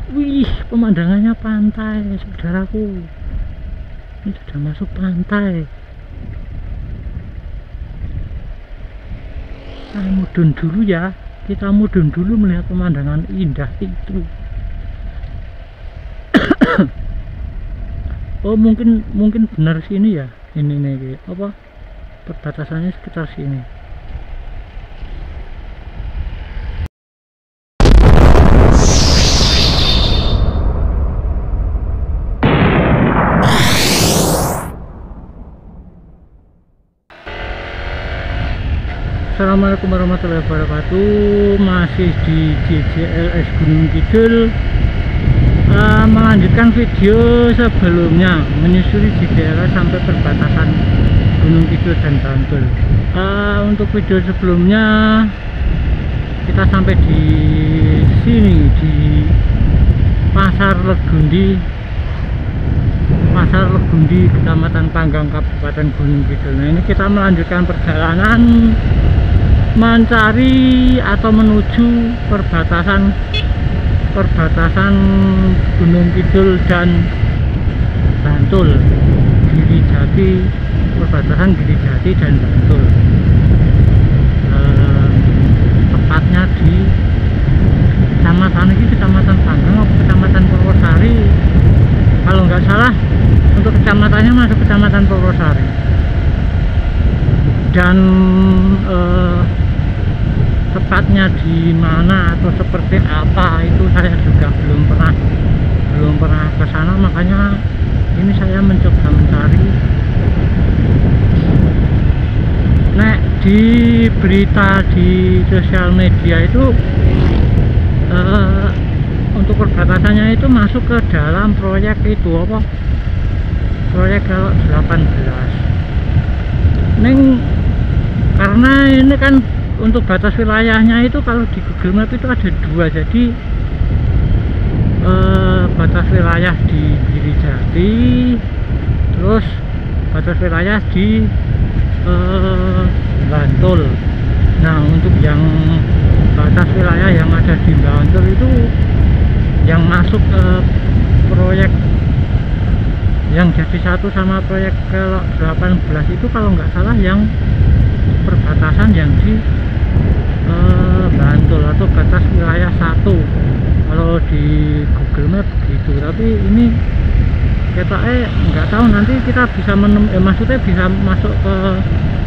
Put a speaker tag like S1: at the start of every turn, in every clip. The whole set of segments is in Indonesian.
S1: Wih, pemandangannya pantai, saudaraku. Ini sudah masuk pantai. Saya mudun dulu ya. Kita mudun dulu melihat pemandangan indah itu. Oh, mungkin benar sini ya. Ini nih apa? Perbatasannya sekitar sini. Assalamualaikum warahmatullahi wabarakatuh. Masih di JJLS Gunung Kidul. Melanjutkan video sebelumnya menyusuri JJLS sampai perbatasan Gunung Kidul dan Bantul. Untuk video sebelumnya kita sampai di sini di Pasar Legundi, Kecamatan Panggang, Kabupaten Gunung Kidul. Nah, ini kita melanjutkan perjalanan mencari atau menuju perbatasan Gunung Kidul dan Bantul, Girijati, perbatasan Girijati dan Bantul. Tepatnya di kecamatan ini, Kecamatan Panggang atau Kecamatan Purwosari. Kalau nggak salah untuk kecamatannya masuk Kecamatan Purwosari. Dan tepatnya di mana atau seperti apa itu saya juga belum pernah ke sana, makanya ini saya mencoba mencari. Nah, di berita di sosial media itu untuk perbatasannya itu masuk ke dalam proyek itu apa? Proyek kalau 18. Karena ini kan untuk batas wilayahnya itu kalau di Google Map itu ada dua, jadi batas wilayah di Girijati, terus batas wilayah di Bantul. Nah, untuk yang batas wilayah yang ada di Bantul itu yang masuk ke proyek yang jadi satu sama proyek kelok 18 itu kalau nggak salah yang perbatasan yang di Bantul atau batas wilayah 1 kalau di Google Map gitu. Tapi ini kita nggak tahu, nanti kita bisa maksudnya bisa masuk ke,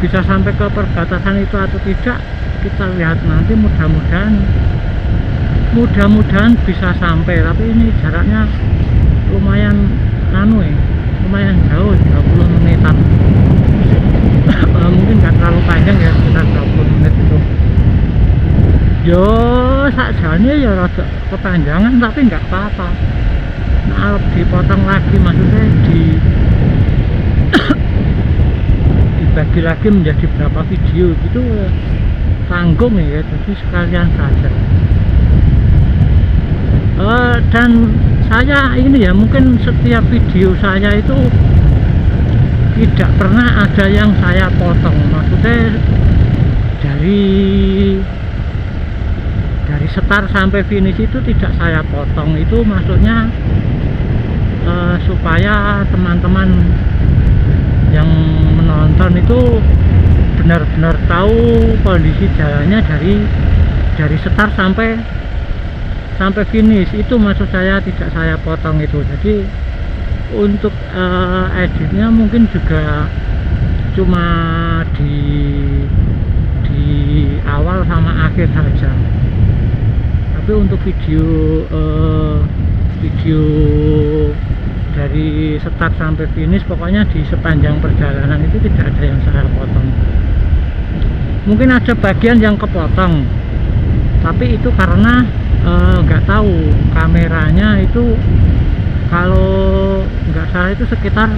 S1: bisa sampai ke perbatasan itu atau tidak, kita lihat nanti. Mudah-mudahan bisa sampai, tapi ini jaraknya lumayan lumayan jauh, 20 menitan. Mungkin nggak terlalu panjang ya, sekitar 20 menit itu. Yo, sakjane ya rada kepanjangan, tapi nggak apa-apa. Nah, dipotong lagi, maksudnya dibagi lagi menjadi berapa video gitu, tanggung ya, jadi sekalian saja. Dan saya ini ya, mungkin setiap video saya itu tidak pernah ada yang saya potong, maksudnya dari start sampai finish itu tidak saya potong. Itu maksudnya supaya teman-teman yang menonton itu benar-benar tahu kondisi jalannya dari start sampai finish. Itu maksud saya, tidak saya potong itu. Jadi untuk editnya mungkin juga cuma di awal sama akhir saja. Tapi untuk video dari start sampai finish, pokoknya di sepanjang perjalanan itu tidak ada yang saya potong. Mungkin ada bagian yang kepotong, tapi itu karena nggak tahu kameranya itu, kalau nggak salah itu sekitar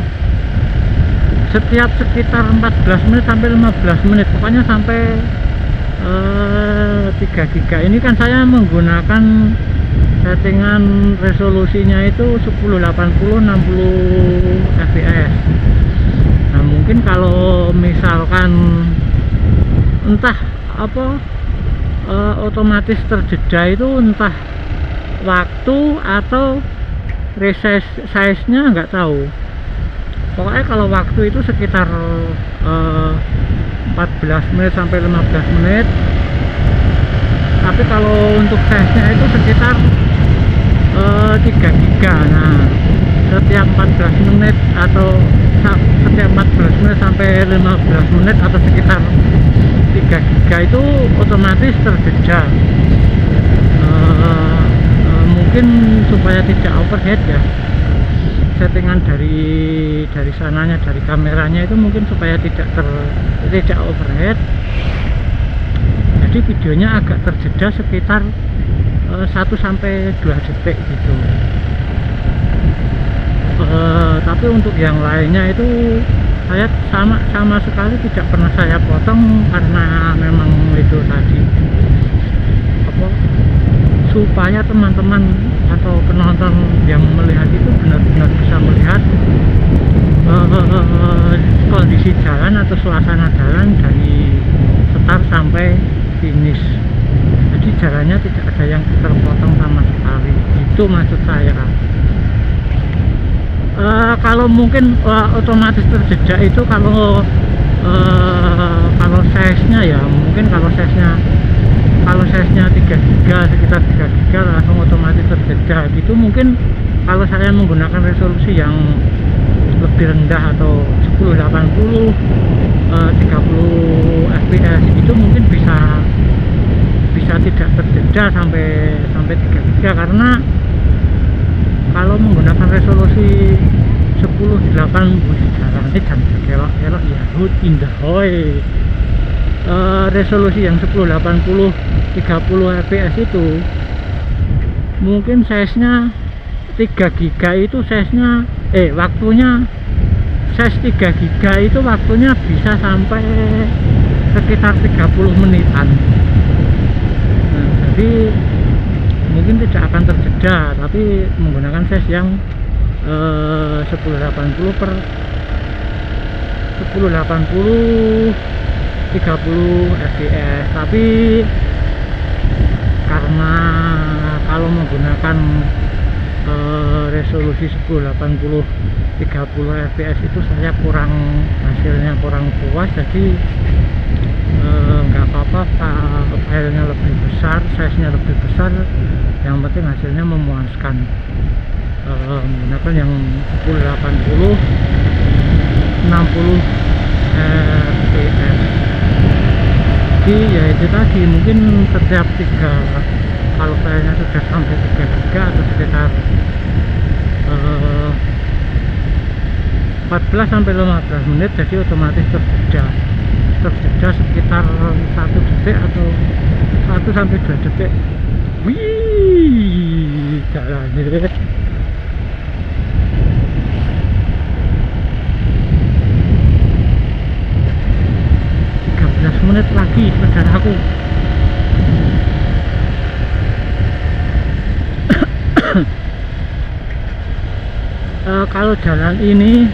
S1: 14 menit sampai 15 menit, pokoknya sampai 3 giga. Ini kan saya menggunakan settingan resolusinya itu 1080 60 fps. Nah, mungkin kalau misalkan entah apa otomatis terjeda itu, entah waktu atau size nya nggak tahu. Pokoknya kalau waktu itu sekitar 14 menit sampai 15 menit, tapi kalau untuk size nya itu sekitar 3 giga. Nah, setiap 14 menit atau setiap 14 menit sampai 15 menit atau sekitar 3 giga itu otomatis terjejak. Mungkin supaya tidak overhead ya, settingan dari sananya, dari kameranya itu mungkin supaya tidak overhead, jadi videonya agak terjeda sekitar 1-2 detik gitu. Tapi untuk yang lainnya itu saya sama sekali tidak pernah saya potong, karena memang itu tadi apa, supaya teman-teman atau penonton yang melihat itu benar-benar bisa melihat kondisi jalan atau suasana jalan dari start sampai finish. Jadi jalannya tidak ada yang terpotong sama sekali, itu maksud saya. Kalau mungkin otomatis terjejak itu kalau size nya ya, mungkin kalau size nya 3 giga, sekitar 3 giga langsung otomatis terjejak gitu. Mungkin kalau saya menggunakan resolusi yang lebih rendah atau 1080 30 fps itu mungkin bisa tidak terjejak sampai 3 giga, karena kalau menggunakan resolusi 1080 jalannya jangan kelok-kelok ya, hood in the hoy. Resolusi yang 1080 30 fps itu mungkin size nya 3 giga itu size-nya waktunya size 3 giga itu waktunya bisa sampai sekitar 30 menitan. Nah, jadi mungkin tidak akan terjeda, tapi menggunakan size yang 1080 per 1080 30 fps. Tapi karena kalau menggunakan resolusi 1080 30 fps itu saya hasilnya kurang puas, jadi nggak apa-apa filenya lebih besar, size nya lebih besar, yang penting hasilnya memuaskan. Menggunakan yang 1080 60 fps. Jadi ya itu tadi, mungkin setiap kalau filenya sudah sampai 3 giga atau sekitar 14 sampai 15 menit, jadi otomatis terjejak sekitar 1 detik atau 1-2 detik. Wih, jalannya 13 menit lagi saudaraku. Kalau jalan ini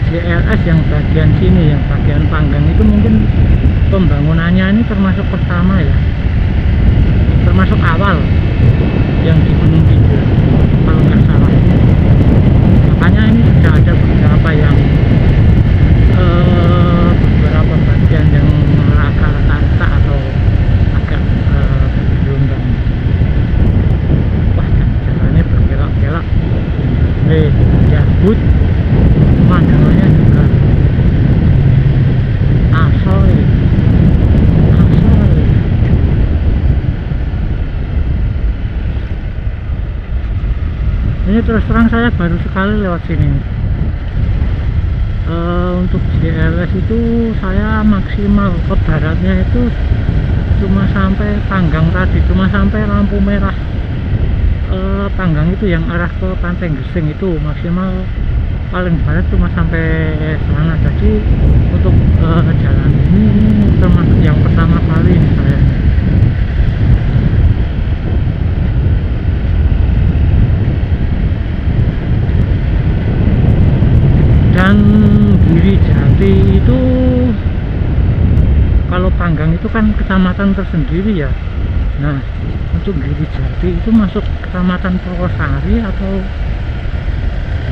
S1: JLS yang bagian sini, yang bagian Panggang itu mungkin pembangunannya ini termasuk pertama ya, termasuk awal yang di Gunung Kidul kalau nggak salah. Makanya ini sudah ada beberapa bagian yang rata-rata atau agak bergelombang. Wah, jalannya berkelok-kelok. Ya but, pemandangannya juga asoy. Ini terus terang saya baru sekali lewat sini. Untuk JLS itu saya maksimal ke baratnya itu cuma sampai Panggang tadi, cuma sampai lampu merah Panggang itu yang arah ke Pantai Gesing itu maksimal paling barat cuma sampai sana. Jadi untuk jalan ini termasuk yang pertama kali ini saya. Dan Giri Jati itu, kalau Panggang itu kan kecamatan tersendiri ya, Nah, untuk Girijati itu masuk kecamatan Purwosari atau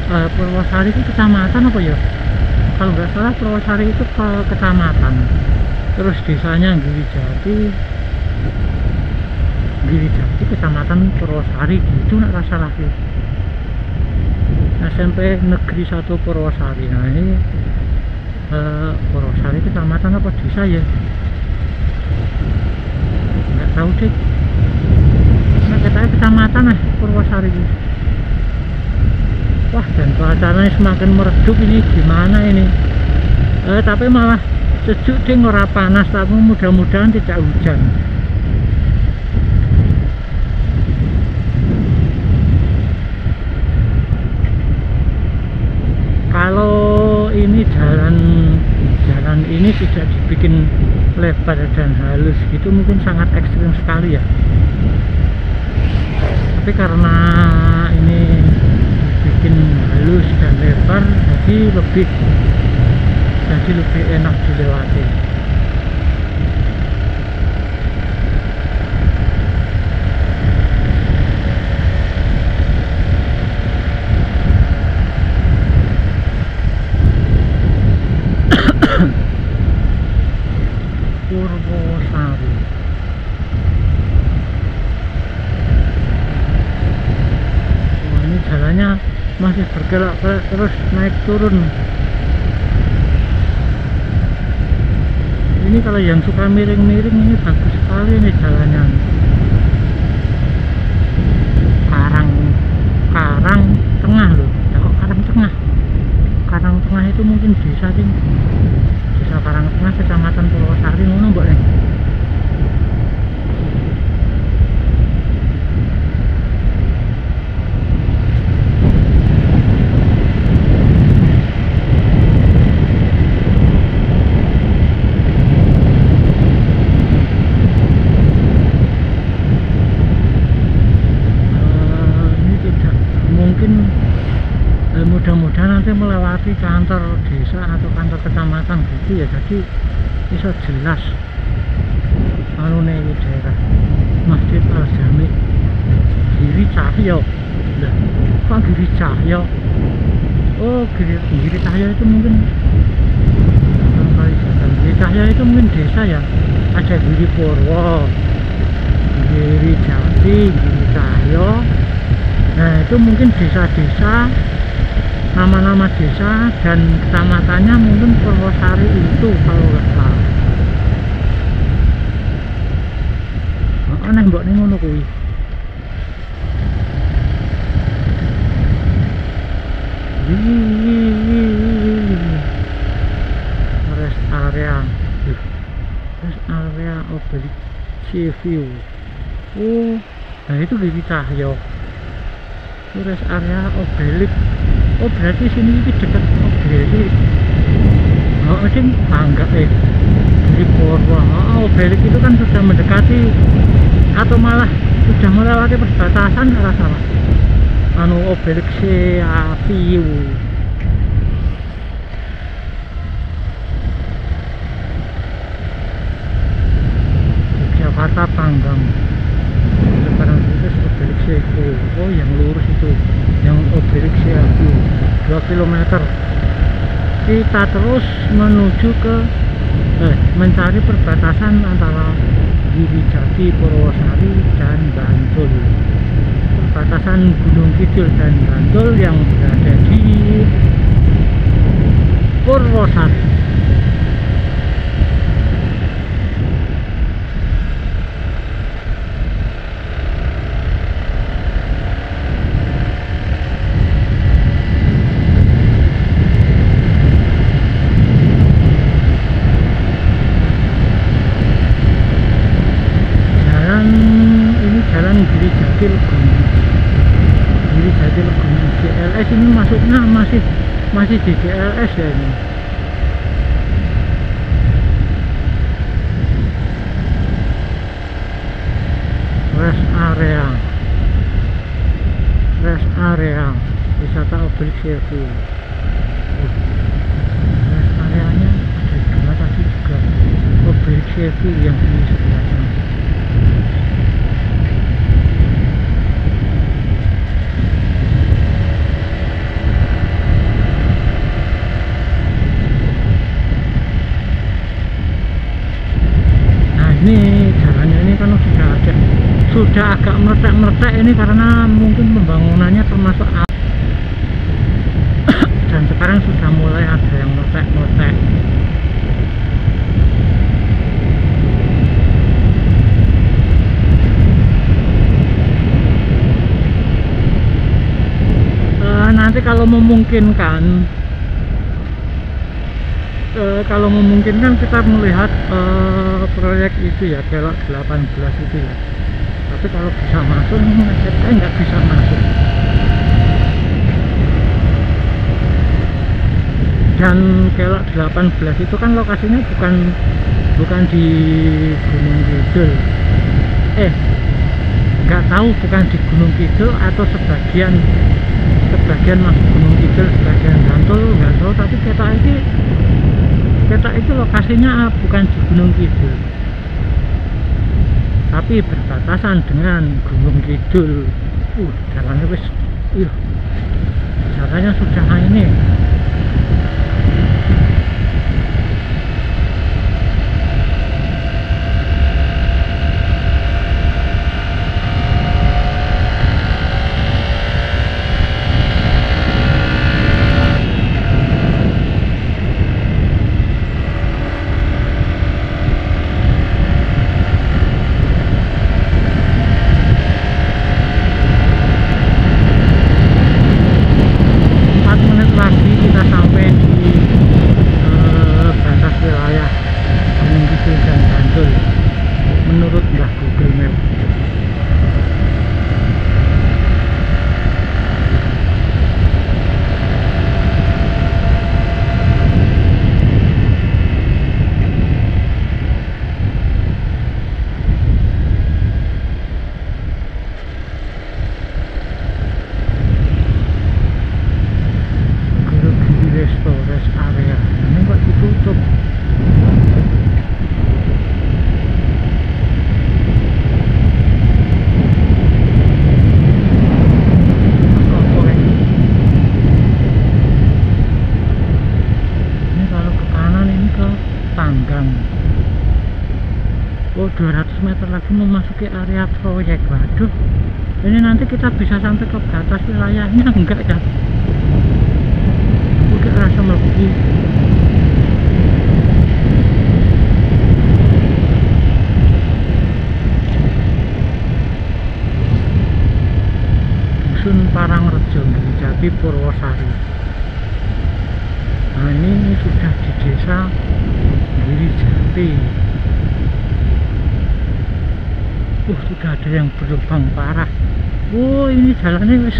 S1: Purwosari itu kecamatan apa ya? Kalau nggak salah Purwosari itu ke kecamatan, terus desanya Girijati kecamatan Purwosari gitu, nggak salah sih. SMP Negeri 1 Purwosari. Nah ini Purwosari kecamatan apa desa ya? Nggak tahu deh. Nah katanya kecamatan Purwosari. Wah, dan cuacanya semakin meredup ini, gimana ini? Tapi malah sejuk deh, ora panas, tapi mudah-mudahan tidak hujan. Kalau ini jalan ini tidak dibikin lebar dan halus gitu, mungkin sangat ekstrim sekali ya. Tapi karena ini dibikin halus dan lebar, jadi lebih enak dilewati. Purwosari. Oh, ini jalannya masih berkelok-kelok terus naik turun. Ini kalau yang suka miring-miring ini bagus sekali nih jalannya. Karang tengah loh. Ya kok Karang Tengah? Karang Tengah itu mungkin desa sih. Desa Karang Tengah kecamatan Purwosari ngono mbok nih. Mudah-mudahan nanti melewati kantor desa atau kantor kecamatan gitu ya, jadi bisa jelas anune iki daerah Masjid Al Jami Giri Cahyo. Lah, kok Giri Cahyo? Oh, Giri Cahyo itu mungkin Giri Cahyo itu mungkin desa ya. Ada Giri Purwo, Giri Jati, Giri Cahyo. Nah, itu mungkin desa-desa, nama-nama desa dan kecamatannya mungkin Purwosari itu kalau nggak salah. Aneh mbok ning ngono kuwi. Rest area Oblik View. Oh, nah itu Giri Cahyo. Rest area Oblik. Oh, berarti sini itu dekat Oblik. Oh, ini bangga di Purwo. Oh, Oblik itu kan sudah mendekati atau malah sudah melewati perbatasan kalau salah. Anu Oblik View. Jakarta Panggang. Sekarang itu Oblik View. Oh, yang lurus itu, yang Oblik View 2 km. Kita terus menuju ke mencari perbatasan antara Girijati, Purwosari dan Bantul. Perbatasan Gunung Kidul dan Bantul yang berada di Purwosari. Jalan Girijati Legon. Girijati Legon GLS ini masuknya masih di GLS ya ini. Rest area wisata Oblik View. Rest areanya ada dua tadi juga, Oblik View yang di sebelah sana. ngetek ini karena mungkin pembangunannya termasuk dan sekarang sudah mulai ada yang ngetek. Nanti kalau memungkinkan kita melihat proyek itu ya, Kelok 18 itu ya. Tapi kalau bisa masuk, saya nggak bisa masuk. Dan Kelok 18 itu kan lokasinya bukan di Gunung Kidul. Nggak tahu bukan di Gunung Kidul atau sebagian masuk Gunung Kidul, sebagian Bantul, nggak tahu. Tapi Ketok itu lokasinya bukan di Gunung Kidul, tapi berbatasan dengan Gunung Kidul. Jalannya jalannya sudah ini. Oh, 200 meter lagi memasuki area proyek. Waduh, ini nanti kita bisa sampai ke batas wilayahnya enggak ya? Udah rasa melebihi. Dusun Parangrejo, Girijati, Purwosari. Nah, ini sudah di desa Girijati. Sudah ada yang berlubang parah. Ini jalannya wis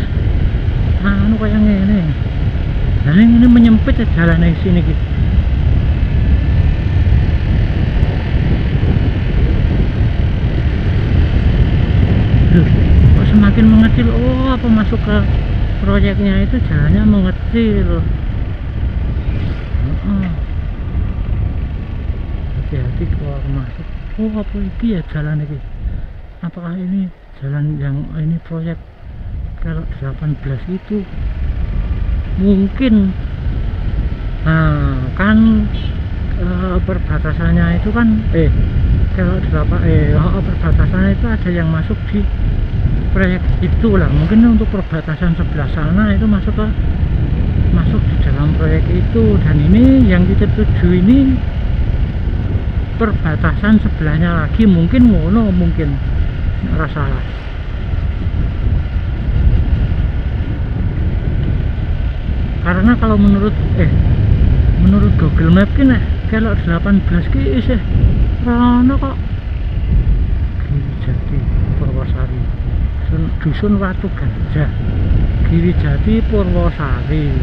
S1: kayak ngene. Nah, ini menyempit ya jalannya di sini gitu. Kok semakin mengecil? Apa masuk ke proyeknya itu jalannya mengecil. Hati-hati kalau masuk. Apa ini ya jalan ini? Apakah ini jalan yang ini proyek Kelok 18 itu? Mungkin. Nah, kan perbatasannya itu kan Kelok 8 perbatasannya itu ada yang masuk di proyek itu lah. Mungkin untuk perbatasan sebelah sana itu masuk di dalam proyek itu. Dan ini yang kita tuju ini perbatasan sebelahnya lagi, mungkin ngono, mungkin rasa. Karena kalau menurut Google Map ki nek Kelok 18 ki isih rono kok. Girijati, Purwosari. Dusun Watu Gajah, Girijati, Purwosari.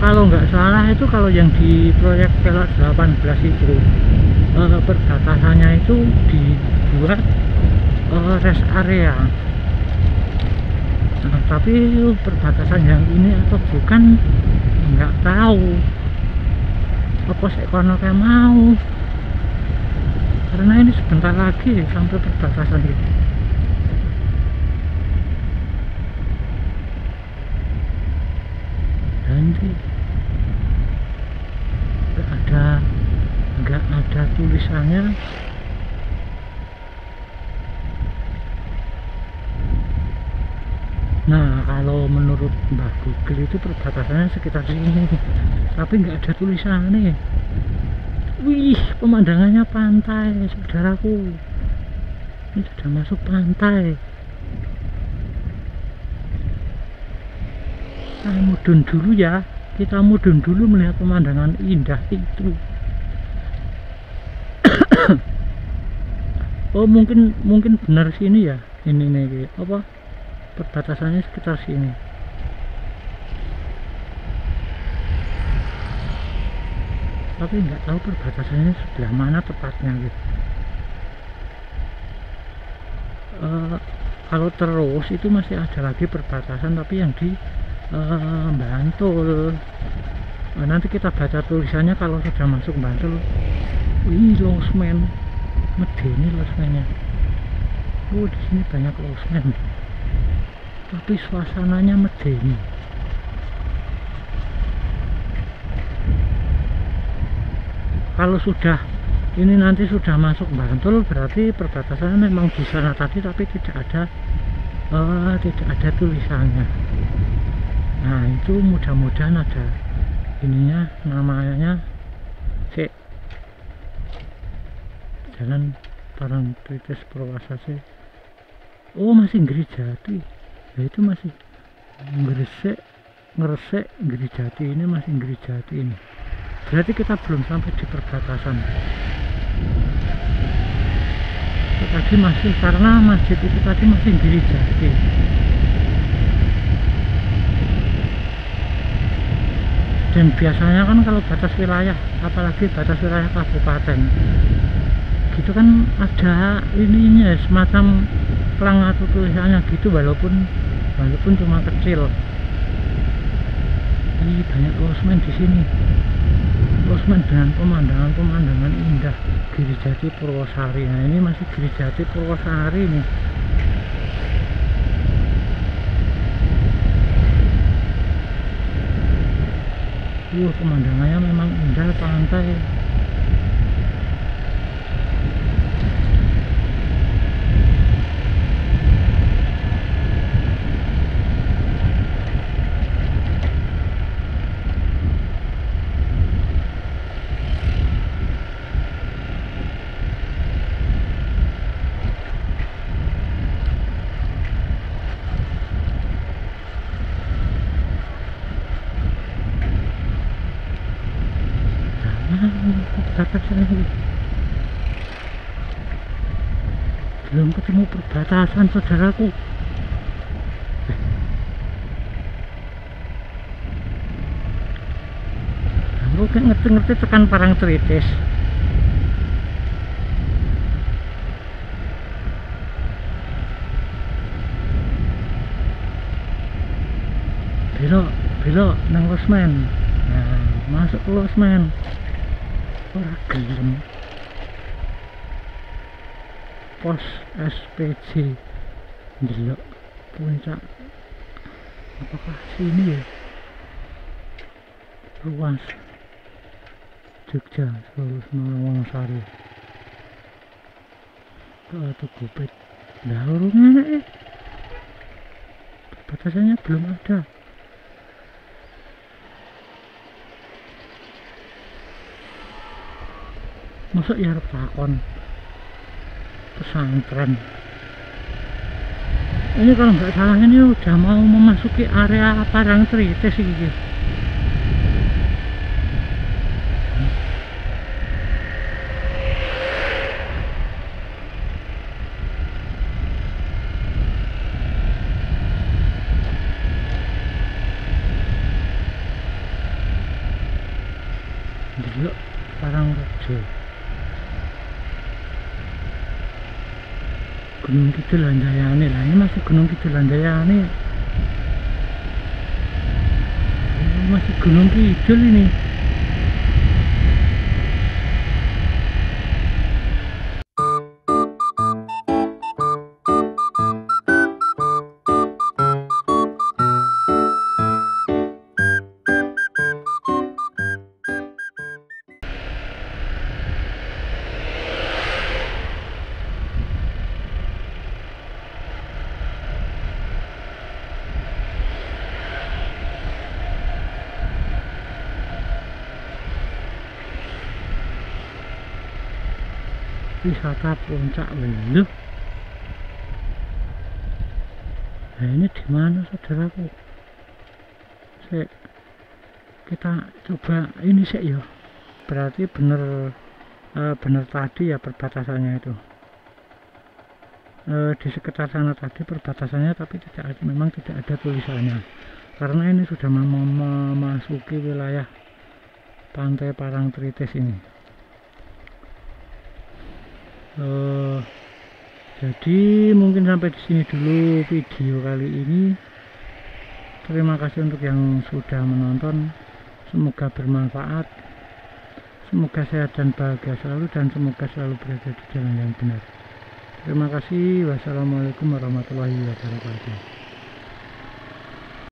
S1: Kalau nggak salah itu kalau yang di proyek Kelok 18 itu perbatasannya itu dibuat rest area. Nah, tapi perbatasan yang ini atau bukan nggak tahu. Apa sih kono kayak mau? Karena ini sebentar lagi sampai perbatasan itu. Nanti nggak ada tulisannya Nah, kalau menurut Mbah Google itu perbatasannya sekitar sini, tapi nggak ada tulisannya. Wih, pemandangannya pantai, saudaraku. Ini sudah masuk pantai. Kita mudun dulu ya. Kita mudun dulu melihat pemandangan indah itu. Oh, mungkin benar sini ya. Ini nih apa? Perbatasannya sekitar sini. Tapi nggak tahu perbatasannya sebelah mana tepatnya gitu. Kalau terus itu masih ada lagi perbatasan, tapi yang di Bantul. Nanti kita baca tulisannya kalau sudah masuk Bantul. Wih, losmen, medeni losmennya. Di sini banyak losmen, tapi suasananya medeni. Kalau sudah ini nanti sudah masuk Bantul, berarti perbatasannya memang di sana tadi, tapi tidak ada tulisannya. Nah, itu mudah-mudahan ada ininya, namanya Jalan Parangtritis Purwasari. Oh, masih Ngrijati. Ya, itu masih Ngresik Ngrijati, ini masih Ngrijati ini. Berarti kita belum sampai di perbatasan. Itu tadi masih, karena masjid itu tadi masih Ngrijati. Dan biasanya kan kalau batas wilayah, apalagi batas wilayah kabupaten gitu kan, ada ininya semacam pelang atau tulisannya gitu, walaupun cuma kecil. Ini banyak losmen di sini, losmen dengan pemandangan indah. Ngrijati Purwasari. Nah, ini masih Ngrijati Purwasari nih. Pemandangannya memang indah, pantai. Belum ketemu perbatasan, saudaraku. Aku kayak ngerti-ngerti tekan Parangtritis. Belok nang losmen. Nah, masuk ke losmen. Ora gelem. Pos SPJ delok puncak, apakah sini ya? Ruas Jogja Solo Wonosari atau Gupit. Nah, urungnya batasannya belum ada. Masuk ya arep takon pesantren. Ini kalau nggak salah ini udah mau memasuki area Parangtritis ini. Delok Parangrejo. Gunung Kidul Handayani. Lah, ini masih Gunung Kidul Handayani. Masih Gunung Kidul ini. wisata puncak Welu. Nah ini di mana saudaraku? Kita coba ini sih ya. Berarti bener tadi ya perbatasannya itu. Di sekitar sana tadi perbatasannya, tapi memang tidak ada tulisannya. Karena ini sudah memasuki wilayah Pantai Parangtritis ini. Jadi mungkin sampai di sini dulu video kali ini. Terima kasih untuk yang sudah menonton. Semoga bermanfaat. Semoga sehat dan bahagia selalu, dan semoga selalu berada di jalan yang benar. Terima kasih. Wassalamualaikum warahmatullahi wabarakatuh.